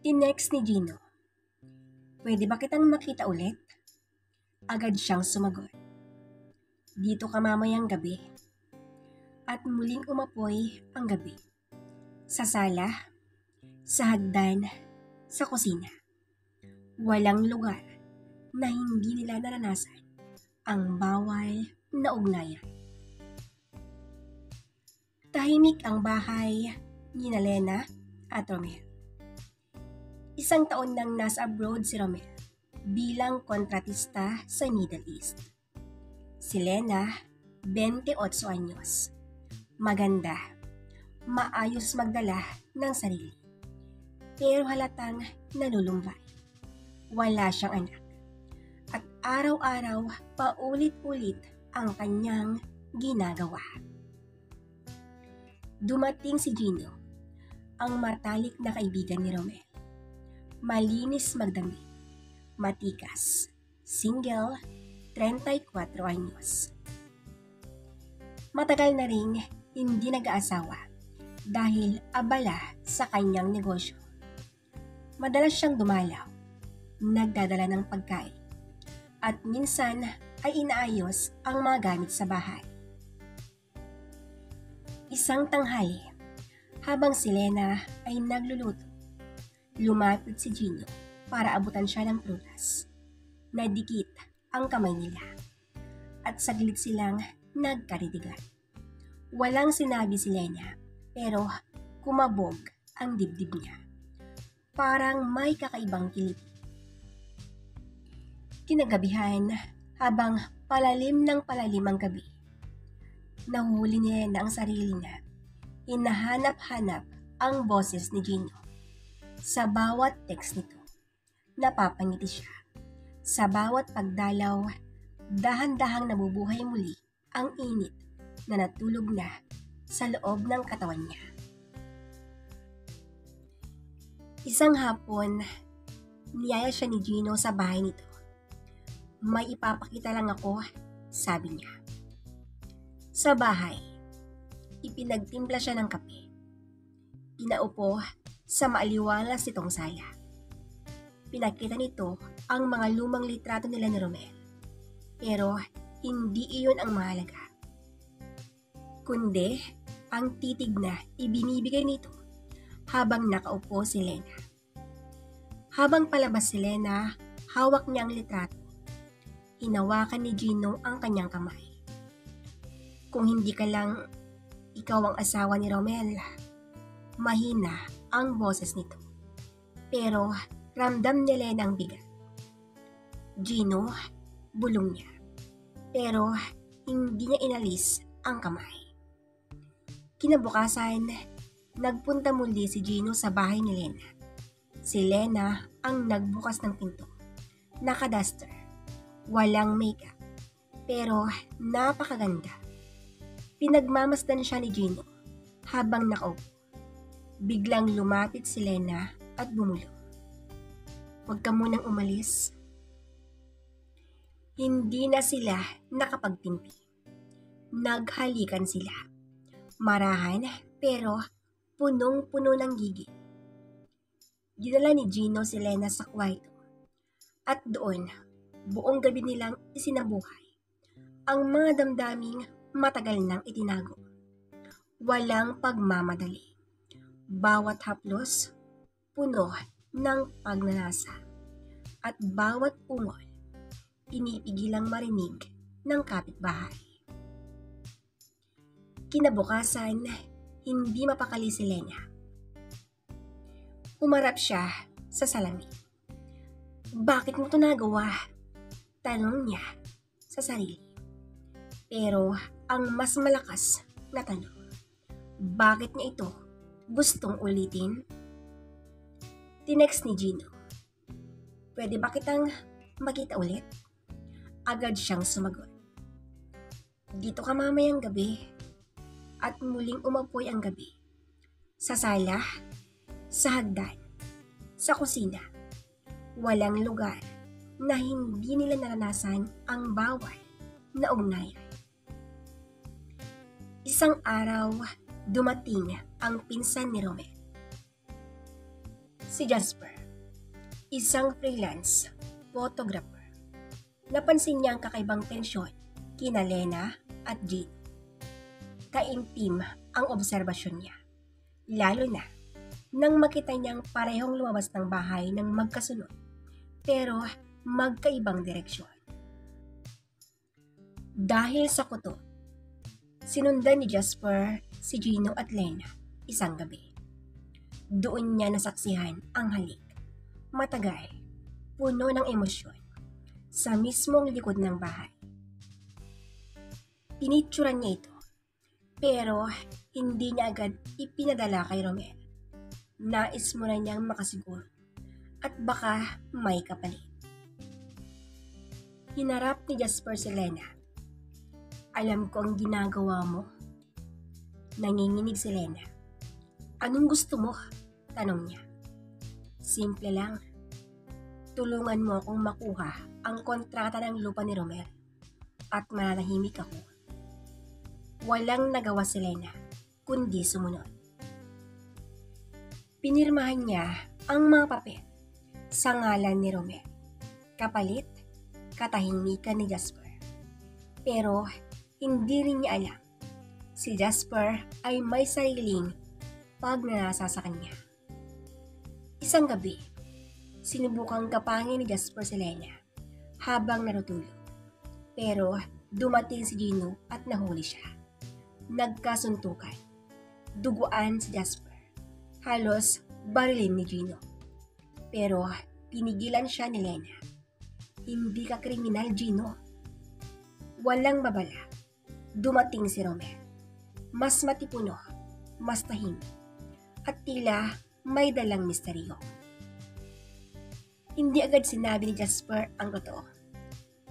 Tinext ni Gino, "Pwede ba kitang makita ulit?" Agad siyang sumagot, "Dito ka mamayang gabi." At muling umapoy ang gabi. Sa sala, sa hagdan, sa kusina. Walang lugar na hindi nila naranasan ang bawal na ugnayan. Tahimik ang bahay ni Lena at Romel. Isang taon nang nasa abroad si Romel bilang kontratista sa Middle East. Si Lena, 28 anyos. Maganda, maayos magdala ng sarili. Pero halatang nalulumbay. Wala siyang anak. At araw-araw paulit-ulit ang kanyang ginagawa. Dumating si Gino, ang matalik na kaibigan ni Romel. Malinis magdamit, matikas, single, 34 anyos. Matagal na ring hindi nag-aasawa dahil abala sa kanyang negosyo. Madalas siyang dumalaw, nagdadala ng pagkain, at minsan ay inaayos ang mga gamit sa bahay. Isang tanghali, habang si Lena ay nagluluto, lumapit si Gino para abutan siya ng prutas. Nadikit ang kamay nila at saglit silang nagkaritigan. Walang sinabi si Lena pero kumabog ang dibdib niya. Parang may kakaibang kiliti. Kinagabihan, habang palalim ng palalim ang gabi, nahuhuli ni Lena ang sarili niya. Hinahanap-hanap ang boses ni Gino. Sa bawat text nito, napapangiti siya. Sa bawat pagdalaw, dahan-dahang nabubuhay muli ang init na natulog na sa loob ng katawan niya. Isang hapon, niyaya siya ni Gino sa bahay nito. "May ipapakita lang ako," sabi niya. Sa bahay, ipinagtimpla siya ng kape. Pinaupo sa maaliwalas nitong sala. Pinakita nito ang mga lumang litrato nila ni Romel. Pero hindi iyon ang mahalaga. Kundi ang titig na ibinibigay nito habang nakaupo si Lena. Habang palabas si Lena, hawak niya ang litrato. Hinawakan ni Gino ang kanyang kamay. "Kung hindi ka lang ikaw ang asawa ni Romel." Mahina ang boses nito. Pero ramdam ni Lena ang bigat. "Gino," bulong niya. Pero hindi niya inalis ang kamay. Kinabukasan, nagpunta muli si Gino sa bahay ni Lena. Si Lena ang nagbukas ng pinto. Naka-duster, walang makeup, pero napakaganda. Pinagmamasdan siya ni Gino habang nakaupo. Biglang lumapit si Lena at bumulong. "Huwag ka munang umalis." Hindi na sila nakapagtimpi. Naghalikan sila. Marahan pero punong-puno ng gigil. Dinala ni Gino si Lena sa kwarto. At doon, buong gabi nilang isinabuhay ang mga damdaming matagal nang itinago. Walang pagmamadali. Bawat haplos, puno ng pagnanasa. At bawat ungol, inipigilang marinig ng kapitbahay. Kinabukasan, hindi mapakali si Lena. Umarap siya sa salamin. "Bakit mo ito nagawa?" tanong niya sa sarili. Pero ang mas malakas na tanong, bakit niya ito gustong ulitin? Tinext ni Gino, "Pwede ba kitang makita ulit?" Agad siyang sumagot, "Dito ka mamayang gabi." At muling umapoy ang gabi. Sa sala, sa hagdan, sa kusina. Walang lugar na hindi nila naranasan ang bawal na ugnayan. Isang araw, dumating ang pinsan ni Romel, si Jasper. isang freelance photographer. Napansin niya ang kakaibang tensyon kina Lena at Gino. Kaintim ang obserbasyon niya, lalo na nang makita niyang parehong lumabas ng bahay ng magkasunod pero magkaibang direksyon. Dahil sa kuto, sinundan ni Jasper si Gino at Lena isang gabi. Doon niya nasaksihan ang halik, matagal, puno ng emosyon, sa mismong likod ng bahay. Pinicturan niya ito, pero hindi niya agad ipinadala kay Romel. Nais mo na niyang makasiguro at baka may kapalit. Hinarap ni Jasper si Lena. Alam ko ang ginagawa mo. Nanginginig si Lena. Anong gusto mo? Tanong niya. Simple lang. Tulungan mo akong makuha ang kontrata ng lupa ni Romel at mananahimik ako. Walang nagawa si Lena kundi sumunod. Pinirmahan niya ang mga papel sa ngalan ni Romel. Kapalit, katahimikan ni Jasper. Pero hindi rin niya alam, si Jasper ay may sariling pagnanasa sa kanya. Isang gabi, sinubukang kapangin ni Jasper si Lena habang natutulog. Pero dumating si Gino at nahuli siya. Nagkasuntukan. Duguan si Jasper. Halos barilin ni Gino. Pero pinigilan siya ni Lena. Hindi ka kriminal, Gino. Walang babala. Dumating si Romel. Mas matipuno, mas tahimik, at tila may dalang misteryo. Hindi agad sinabi ni Jasper ang totoo,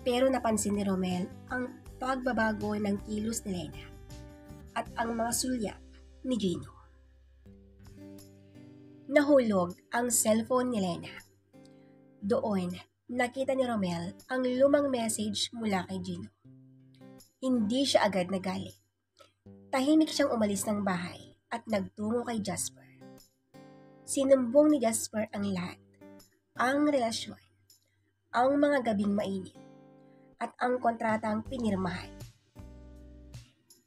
pero napansin ni Romel ang pagbabago ng kilos ni Lena at ang mga sulyap ni Gino. Nahulog ang cellphone ni Lena. Doon, nakita ni Romel ang lumang message mula kay Gino. Hindi siya agad nagalit. Tahimik siyang umalis ng bahay at nagtungo kay Jasper. Sinumbong ni Jasper ang lahat, ang relasyon, ang mga gabing mainit, at ang kontratang pinirmahan.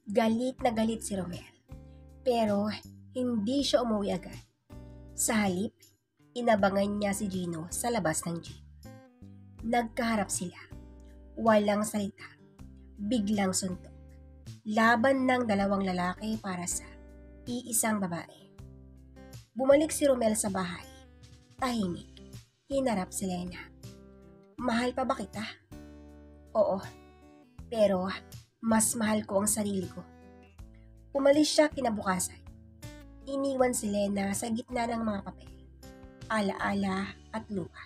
Galit na galit si Romel, pero hindi siya umuwi agad. Sa halip, inabangan niya si Gino sa labas ng jeep. Nagkaharap sila, walang salita. Biglang suntok. Laban ng dalawang lalaki para sa iisang babae. Bumalik si Romel sa bahay. Tahimik. Hinarap si Lena. Mahal pa ba kita? Oo. Pero mas mahal ko ang sarili ko. Umalis siya kinabukasan. Iniwan si Lena sa gitna ng mga papel, alaala at luha.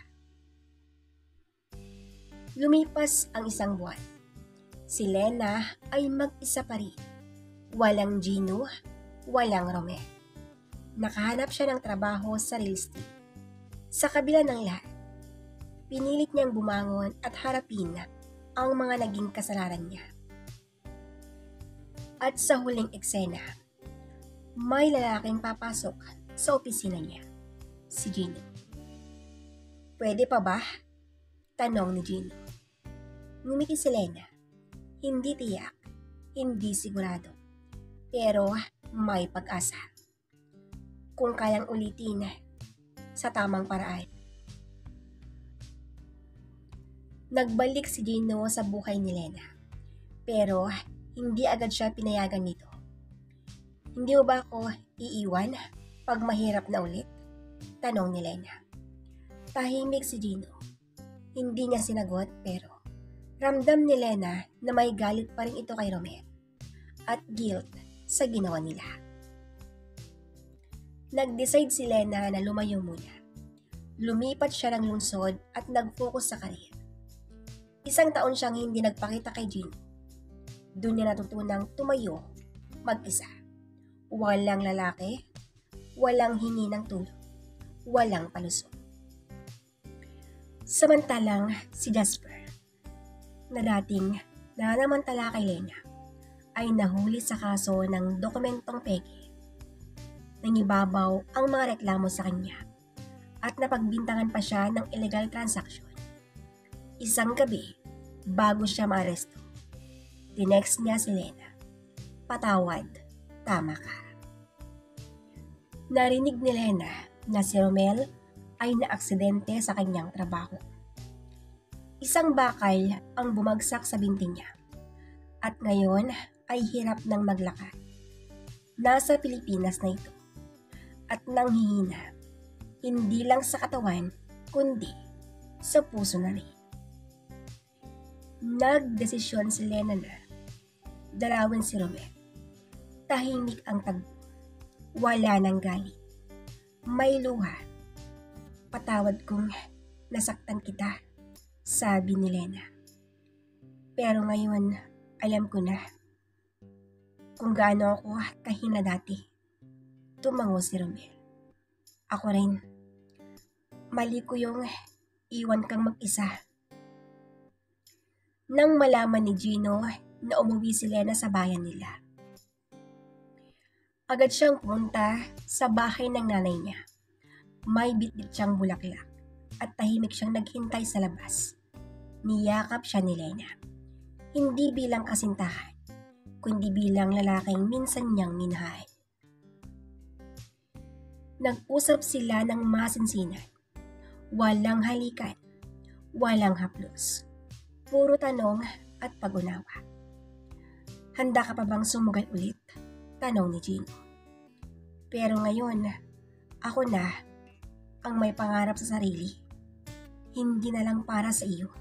Lumipas ang isang buwan. Si Lena ay mag-isa pa rin. Walang Gino, walang Romel. Nakahanap siya ng trabaho sa real estate. Sa kabila ng lahat, pinilit niyang bumangon at harapin ang mga naging kasalanan niya. At sa huling eksena, may lalaking papasok sa opisina niya, si Gino. Pwede pa ba? Tanong ni Gino. Ngumiti si Lena. Hindi tiyak, hindi sigurado, pero may pag-asa. Kung kayang ulitin sa tamang paraan. Nagbalik si Gino sa buhay ni Lena, pero hindi agad siya pinayagan nito. Hindi ba ako iiwan pag mahirap na ulit? Tanong ni Lena. Tahimik si Gino. Hindi niya sinagot pero ramdam ni Lena na may galit pa rin ito kay Romel at guilt sa ginawa nila. Nag-decide si Lena na lumayo muna. Lumipat siya ng lungsod at nag-focus sa karir. 1 taon siyang hindi nagpakita kay Gino. Doon niya natutunang tumayo, mag-isa. Walang lalaki, walang hingi ng tulong, walang palusot. Samantalang si Jasper, na dating nanamantala kay Lena, ay nahuli sa kaso ng dokumentong peke. Nangibabaw ang mga reklamo sa kanya at napagbintangan pa siya ng illegal transaction. Isang gabi, bago siya maaresto, tinext niya si Lena, "Patawad, tama ka." Narinig ni Lena na si Romel ay naaksidente sa kanyang trabaho. Isang bakal ang bumagsak sa binti niya at ngayon ay hirap ng maglakad. Nasa Pilipinas na ito at nanghihina, hindi lang sa katawan kundi sa puso na rin. Nagdesisyon si Lena na dalawin si Romel. Tahimik ang tagpo, wala nang galit, may luha. "Patawad kung nasaktan kita," sabi ni Lena. "Pero ngayon, alam ko na kung gaano ako kahina dati." Tumango si Romel. "Ako rin. Mali ko yung iwan kang mag-isa." Nang malaman ni Gino na umuwi si Lena sa bayan nila, agad siyang pumunta sa bahay ng nanay niya. May bitbit siyang bulaklak at tahimik siyang naghintay sa labas. Niyakap siya ni Lena, hindi bilang kasintahan, kundi bilang lalaking minsan niyang minahal. Nag-usap sila ng masinsinan. Walang halikan, walang haplos. Puro tanong at pag-unawa. "Handa ka pa bang sumugal ulit?" tanong ni Gino. "Pero ngayon, ako na ang may pangarap sa sarili. Hindi na lang para sa iyo."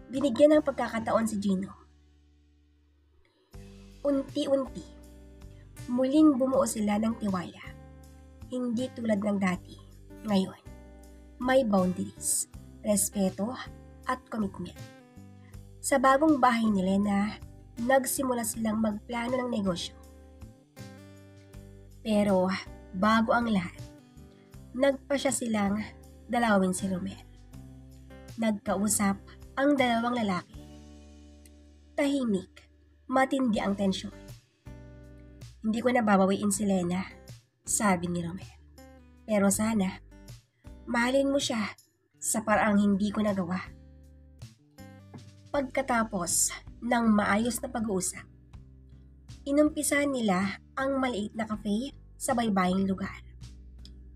Binigyan ng pagkakataon si Gino. Unti-unti, muling bumuo sila ng tiwala. Hindi tulad ng dati. Ngayon, may boundaries, respeto at commitment. Sa bagong bahay ni Lena, nagsimula silang magplano ng negosyo. Pero bago ang lahat, nagpasya silang dalawin si Romel. Nagkausap ang dalawang lalaki. Tahimik, matindi ang tensyon. "Hindi ko nababawiin si Lena," sabi ni Romel. "Pero sana, mahalin mo siya sa paraang hindi ko nagawa." Pagkatapos ng maayos na pag-uusap, inumpisahan nila ang maliit na cafe sa baybaying lugar.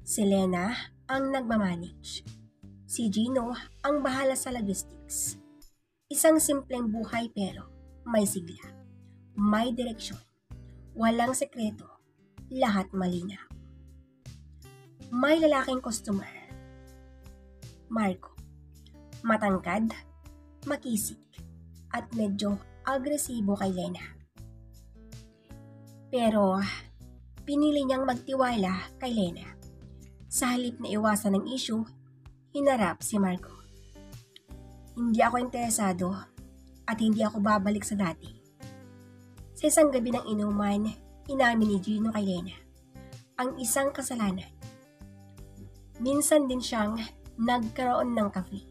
Si Lena ang nagmamanage. Si Gino ang bahala sa logistics. Isang simpleng buhay pero may sigla, may direksyon, walang sekreto, lahat malinaw. May lalaking customer, Marco. Matangkad, makisig, at medyo agresibo kay Lena. Pero pinili niyang magtiwala kay Lena. Sa halip na iwasan ng issue, hinarap si Marco. "Hindi ako interesado at hindi ako babalik sa dati." Sa isang gabi ng inuman, inamin ni Gino kay Lena ang isang kasalanan. Minsan din siyang nagkaroon ng cafe.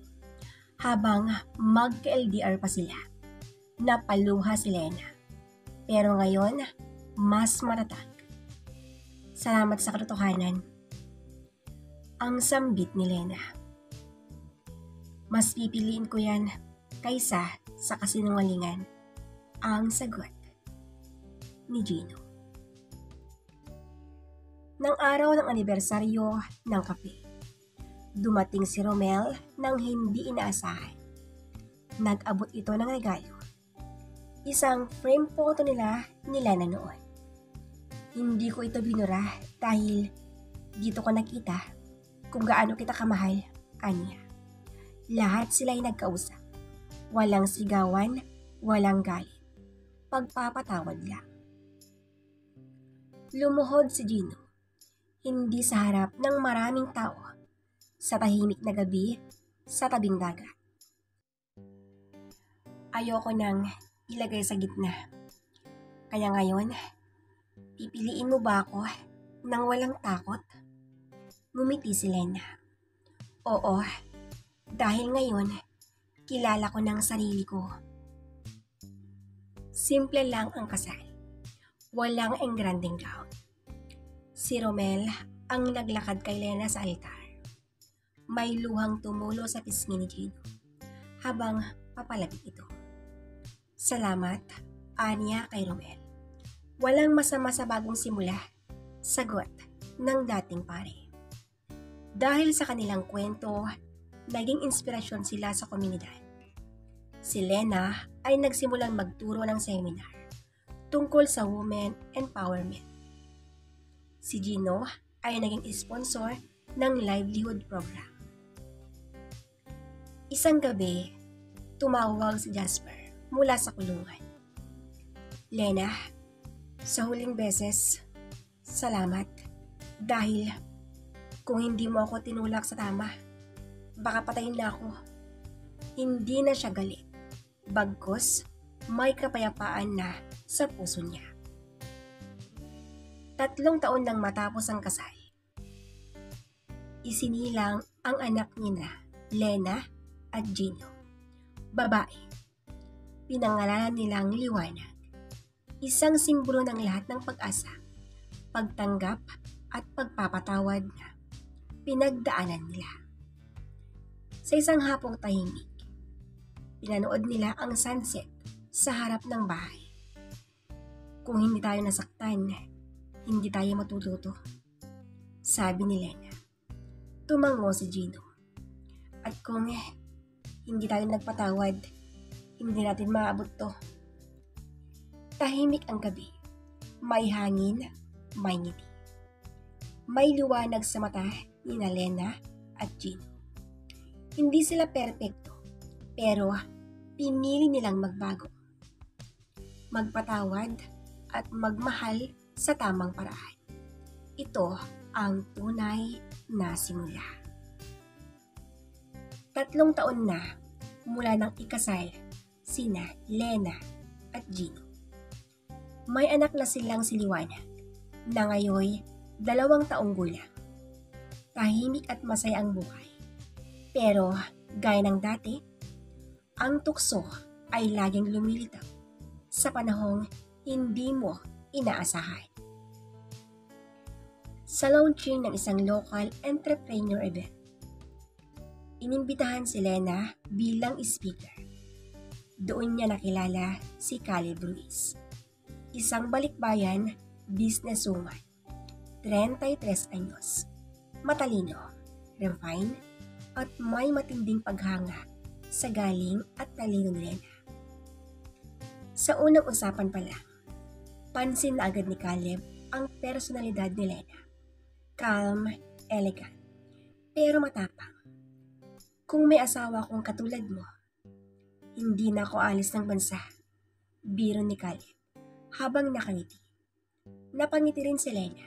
Habang magka-LDR pa sila, napaluha si Lena. Pero ngayon, mas matatag. "Salamat sa katotohanan." Ang sambit ni Lena. "Mas pipiliin ko yan kaysa sa kasinungalingan," ang sagot ni Gino. Nang araw ng anibersaryo ng kape, dumating si Romel nang hindi inaasahan. Nag-abot ito ng regalo. Isang frame photo nila ni Lena noon. "Hindi ko ito binura dahil dito ko nakita kung gaano kita kamahal," anya. Lahat sila'y nagkausap. Walang sigawan, walang galit. Pagpapatawad lang. Lumuhod si Gino. Hindi sa harap ng maraming tao. Sa tahimik na gabi, sa tabing dagat. "Ayoko nang ilagay sa gitna. Kaya ngayon, pipiliin mo ba ako nang walang takot?" Ngumiti si Lena. "Oo, dahil ngayon, kilala ko ng sarili ko." Simple lang ang kasal. Walang engrandeng gown. Si Romel ang naglakad kay Lena sa altar. May luhang tumulo sa pisngi ni Gino habang papalapit ito. Salamat, anya kay Romel. Walang masama sa bagong simula, sagot ng dating pare. Dahil sa kanilang kwento, naging inspirasyon sila sa komunidad. Si Lena ay nagsimulang magturo ng seminar tungkol sa women empowerment. Si Gino ay naging sponsor ng livelihood program. Isang gabi, tumawag si Jasper mula sa kulungan. Lena, sa huling beses, salamat dahil kung hindi mo ako tinulak sa tama, baka patayin na ako. Hindi na siya galit, bagkus may kapayapaan na sa puso niya. 3 taon nang matapos ang kasal, isinilang ang anak nina, Lena at Gino. Babae, pinangalanan nilang Liwanag. Isang simbolo ng lahat ng pag-asa, pagtanggap at pagpapatawad na pinagdaanan nila. Sa isang hapong tahimik, pinanood nila ang sunset sa harap ng bahay. Kung hindi tayo nasaktan, hindi tayo matututo, sabi ni Lena. Tumango si Gino. At kung hindi tayo nagpatawad, hindi natin maabot to. Tahimik ang gabi. May hangin, may ngiti. May liwanag sa mata ni Lena at Gino. Hindi sila perpekto, pero pinili nilang magbago. Magpatawad at magmahal sa tamang paraan. Ito ang tunay na simula. 3 taon na mula nang ikasal sina Lena at Gino. May anak na silang si Liwanag na ngayon 2 taong gulang. Tahimik at masaya ang buhay. Pero gaya ng dati, ang tukso ay laging lumilitaw sa panahong hindi mo inaasahan. Sa launching ng isang local entrepreneur event, inimbitahan si Lena bilang speaker. Doon niya nakilala si Caleb Ruiz, isang balikbayan businesswoman, 33 anyos, matalino, refined, at may matinding paghanga sa galing at talino ni Lena. Sa unang usapan pa lang, pansin na agad ni Caleb ang personalidad ni Lena. Calm, elegant, pero matapang. Kung may asawa kong katulad mo, hindi na ako alis ng bansa, biro ni Caleb habang nakangiti. Napangiti rin si Lena,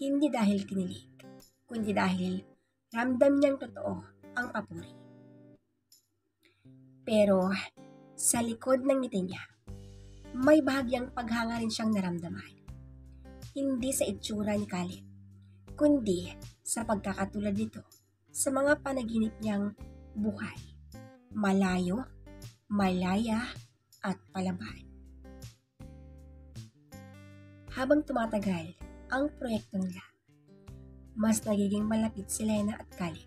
hindi dahil kinilig, kundi dahil ramdam niyang totoo ang papuri. Pero sa likod ng ngiti niya, may bahagyang paghanga rin siyang naramdaman. Hindi sa itsura ni Caleb, kundi sa pagkakatulad nito sa mga panaginip niyang buhay, malayo, malaya, at palaban. Habang tumatagal ang proyekto nila, mas nagiging malapit si Lena at Caleb.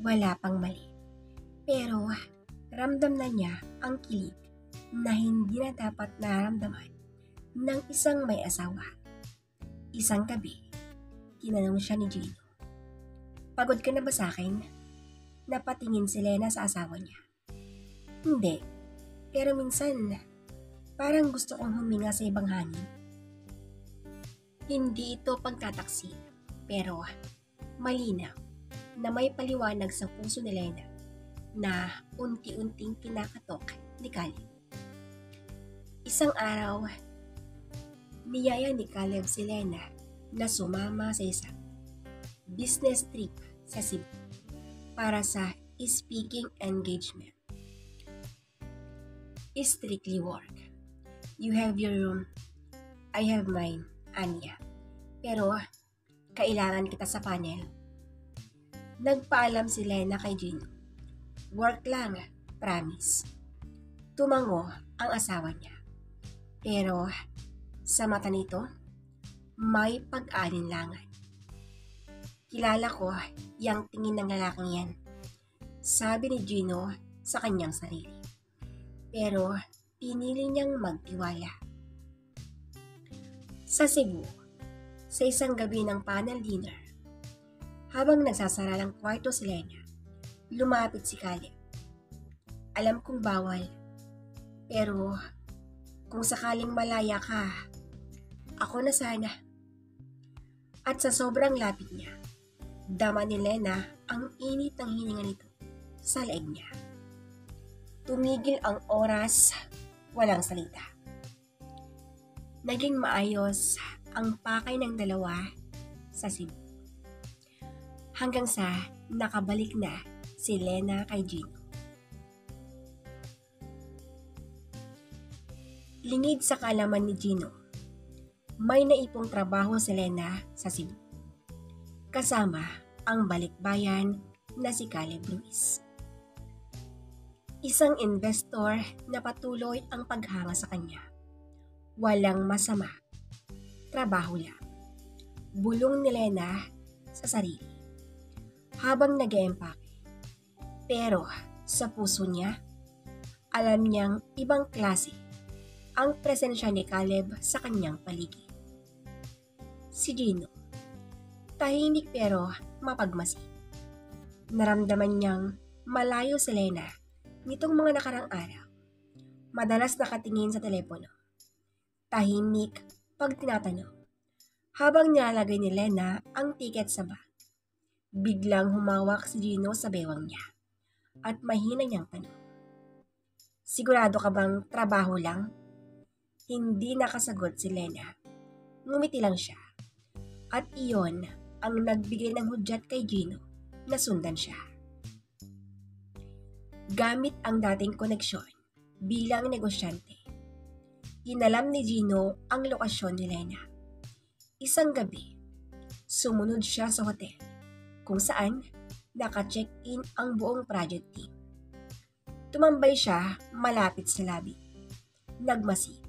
Wala pang mali, pero ramdam na niya ang kilig na hindi na dapat nararamdaman ng isang may asawa. Isang gabi, tinanong siya ni Gino, "Pagod ka na ba sa akin?" Napatingin si Lena sa asawa niya. "Hindi, pero minsan parang gusto kong huminga sa ibang hangin." Hindi ito pagtataksil, pero malinaw na may paliwanag sa puso ni Lena na unti-unting kinakatok ni Caleb. Isang araw, niyaya ni Caleb si Lena na sumama sa isang business trip sa Cebu para sa speaking engagement. Strictly work. You have your room, I have mine, Anya. Pero kailangan kita sa panel. Nagpaalam si Lena kay Gino. Work lang, promise. Tumango ang asawa niya. Pero sa mata nito, may pag-alinlangan. Kilala ko yang tingin ng lalaking yan, sabi ni Gino sa kanyang sarili. Pero pinili niyang magtiwala. Sa Cebu, sa isang gabi ng panel dinner, habang nagsasara ng kwarto si Lena, lumapit si Caleb. Alam kong bawal, pero kung sakaling malaya ka, ako na sana. At sa sobrang lapit niya, dama ni Lena ang init ng hininga nito sa leeg niya. Tumigil ang oras, walang salita. Naging maayos ang pakay ng dalawa sa Cebu. Hanggang sa nakabalik na si Lena kay Gino. Lingid sa kaalaman ni Gino, may naipong trabaho si Lena sa Cebu. Kasama ang balikbayan na si Caleb Ruiz. Isang investor na patuloy ang paghanga sa kanya. Walang masama. Trabaho lang. Bulong ni Lena sa sarili. Habang nag-eempake. Pero sa puso niya, alam niyang ibang klase ang presensya ni Caleb sa kanyang paligid. Si Gino, tahimik pero mapagmasid. Naramdaman niyang malayo si Lena nitong mga nakarang araw. Madalas nakatingin sa telepono. Tahimik pag tinatanong. Habang nilalagay ni Lena ang tiket sa bag, biglang humawak si Gino sa bewang niya at mahina niyang tanong. Sigurado ka bang trabaho lang? Hindi nakasagot si Lena. Ngumiti lang siya. At iyon ang nagbigay ng hudyat kay Gino na sundan siya. Gamit ang dating koneksyon bilang negosyante, inalam ni Gino ang lokasyon ni Lena. Isang gabi, sumunod siya sa hotel kung saan naka-check-in ang buong project team. Tumambay siya malapit sa lobby. Nagmasid.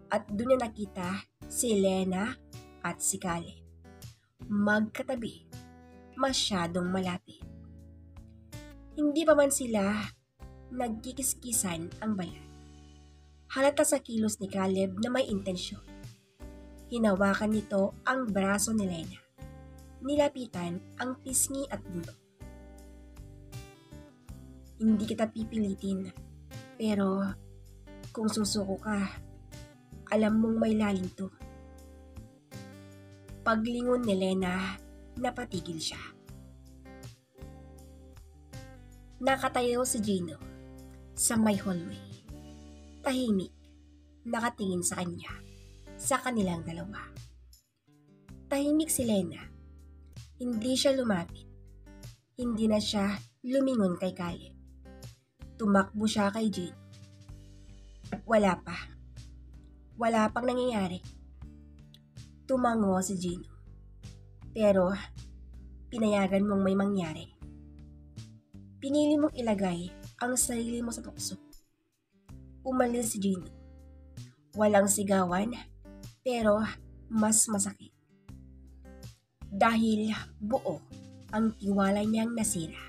At doon niya nakita si Lena at si Caleb. Magkatabi, masyadong malapit. Hindi pa man sila nagkikiskisan ang bayan. Halata sa kilos ni Caleb na may intensyon. Hinawakan nito ang braso ni Lena. Nilapitan ang pisngi at dulo. Hindi kita pipilitin, pero kung susuko ka, alam mong may lalim to. Paglingon ni Lena, napatigil siya. Nakatayo si Gino sa may hallway. Tahimik, nakatingin sa kanya, sa kanilang dalawa. Tahimik si Lena. Hindi siya lumapit. Hindi na siya lumingon kay Caleb. Tumakbo siya kay Gino. Wala pa. Wala pang nangyayari. Tumango si Gino. Pero, pinayagan mong may mangyari. Pinili mong ilagay ang sarili mo sa tukso. Umalis si Gino. Walang sigawan, pero mas masakit. Dahil buo ang tiwala niyang nasira.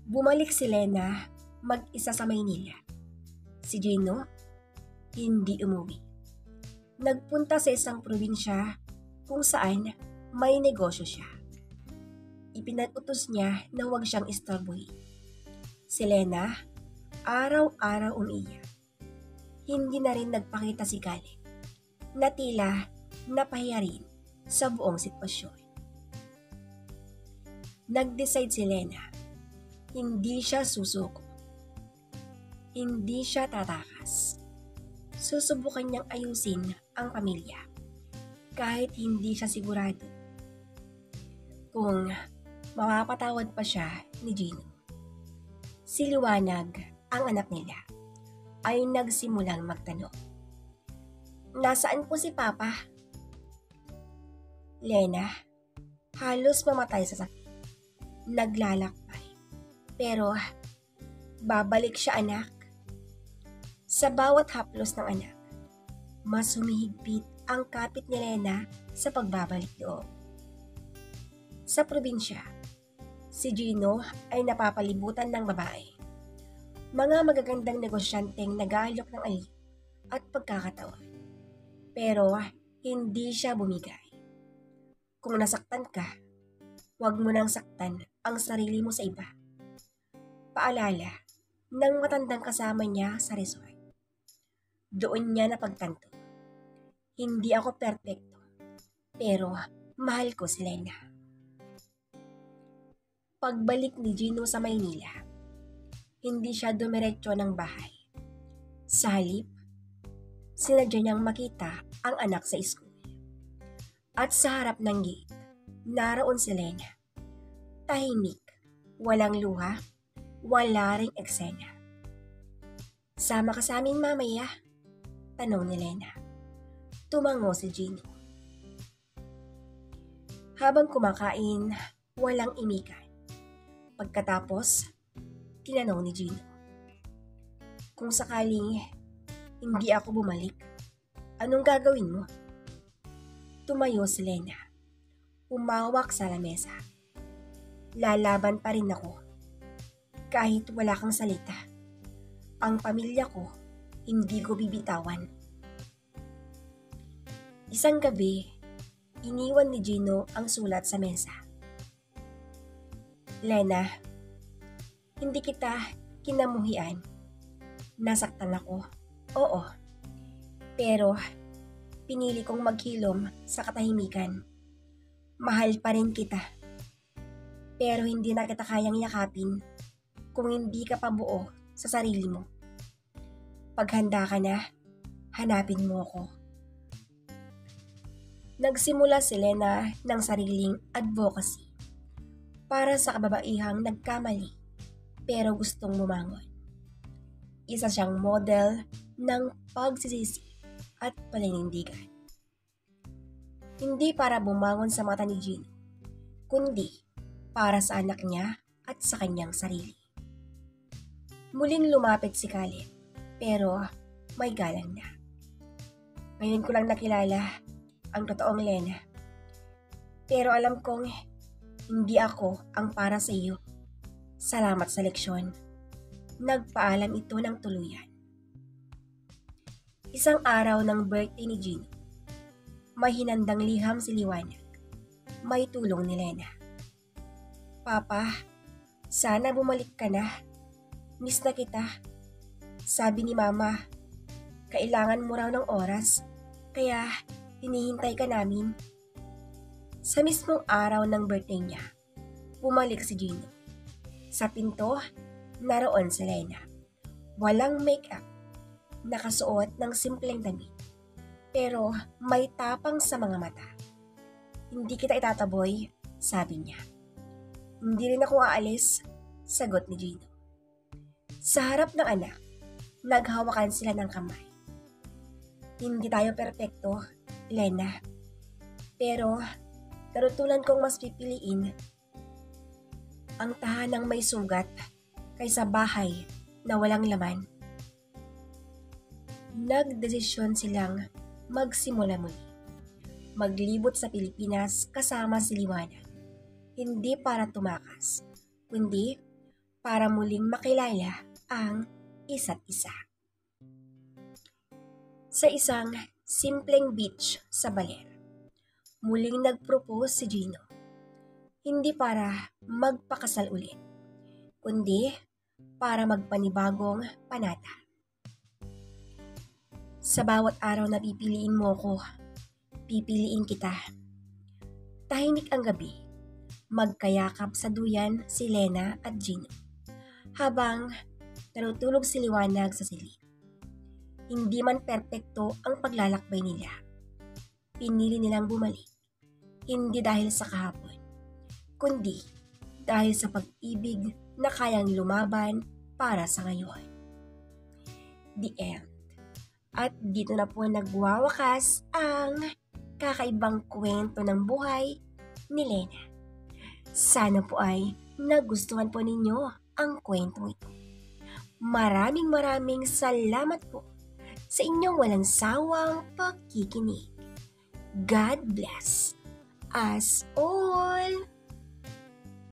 Bumalik si Lena mag-isa sa Maynila. Si Gino, hindi umuwi. Nagpunta sa isang probinsya kung saan may negosyo siya. Ipinag-utos niya na huwag siyang istorbohin. Si Lena, araw-araw umiiyak. Hindi na rin nagpakita si Caleb, na tila napahiya rin sa buong sitwasyon. Nag-decide si Lena, hindi siya susuko. Hindi siya tatakas. Susubukan niyang ayusin ang pamilya kahit hindi siya sigurado kung mapapatawad pa siya ni Gino. Si Liwanag, ang anak nila, ay nagsimulang magtanong. Nasaan po si Papa? Lena, halos mamatay sa sakit. Naglalakbay. Pero babalik siya, anak. Sa bawat haplos ng anak, mas humihigpit ang kapit ni Lena sa pagbabalik loob. Sa probinsya, si Gino ay napapalibutan ng babae. Mga magagandang negosyanteng nag-aalok ng aliw at pagkakataon. Pero hindi siya bumigay. Kung nasaktan ka, huwag mo nang saktan ang sarili mo sa iba. Paalala ng matandang kasama niya sa resort. Doon niya napagtanto. Hindi ako perpekto, pero mahal ko si Lena. Pagbalik ni Gino sa Maynila, hindi siya dumiretso ng bahay. Sa halip, sinadya niyang makita ang anak sa school. At sa harap ng gate, naroon si Lena. Tahimik, walang luha, wala ring eksena. Sama ka sa amin mamaya? Tanong ni Lena. Tumango si Gino. Habang kumakain, walang imikan. Pagkatapos, tinanong ni Gino. Kung sakaling hindi ako bumalik, anong gagawin mo? Tumayo si Lena. Umawak sa lamesa. Lalaban pa rin ako. Kahit wala kang salita. Ang pamilya ko, hindi ko bibitawan. Isang gabi, iniwan ni Gino ang sulat sa mesa. Lena, hindi kita kinamuhian. Nasaktan ako. Oo. Pero pinili kong maghilom sa katahimikan. Mahal pa rin kita. Pero hindi na kita kayang yakapin kung hindi ka pa buo sa sarili mo. Paghanda ka na, hanapin mo ako. Nagsimula si Lena ng sariling advocacy para sa kababaihang nagkamali pero gustong bumangon. Isa siyang model ng pagsisisi at paninindigan. Hindi para bumangon sa mata ni Gino, kundi para sa anak niya at sa kanyang sarili. Muling lumapit si Caleb, pero may galang na. Ngayon ko lang nakilala ang totoong Lena. Pero alam kong hindi ako ang para sa iyo. Salamat sa leksyon. Nagpaalam ito ng tuluyan. Isang araw ng birthday ni Gino. May hinandang liham si Liwanag. May tulong ni Lena. Papa, sana bumalik ka na. Miss na kita. Sabi ni Mama, kailangan mo raw ng oras, kaya hinihintay ka namin. Sa mismong araw ng birthday niya, bumalik si Gino. Sa pinto, naroon si Lena. Walang make-up, nakasuot ng simpleng damit, pero may tapang sa mga mata. Hindi kita itataboy, sabi niya. Hindi rin ako aalis, sagot ni Gino. Sa harap ng anak, naghawakan sila ng kamay. Hindi tayo perpekto, Lena. Pero, karutulan kong mas pipiliin ang tahanang may sugat kaysa bahay na walang laman. Nagdesisyon silang magsimula muli. Maglibot sa Pilipinas kasama si Liwanag. Hindi para tumakas, kundi para muling makilala ang isa't isa. Sa isang simpleng beach sa Baler, muling nag-propose si Gino. Hindi para magpakasal ulit, kundi para magpanibagong panata. Sa bawat araw na pipiliin mo ko, pipiliin kita. Tahimik ang gabi, magkayakap sa duyan si Lena at Gino, habang natutulog si Liwanag sa silid. Hindi man perpekto ang paglalakbay nila. Pinili nilang bumalik, hindi dahil sa kahapon, kundi dahil sa pag-ibig na kayang lumaban para sa ngayon. The end. At dito na po nagwawakas ang kakaibang kwento ng buhay ni Lena. Sana po ay nagustuhan po ninyo ang kwentong ito. Maraming salamat po sa inyong walang sawang pakikinig. God bless us all!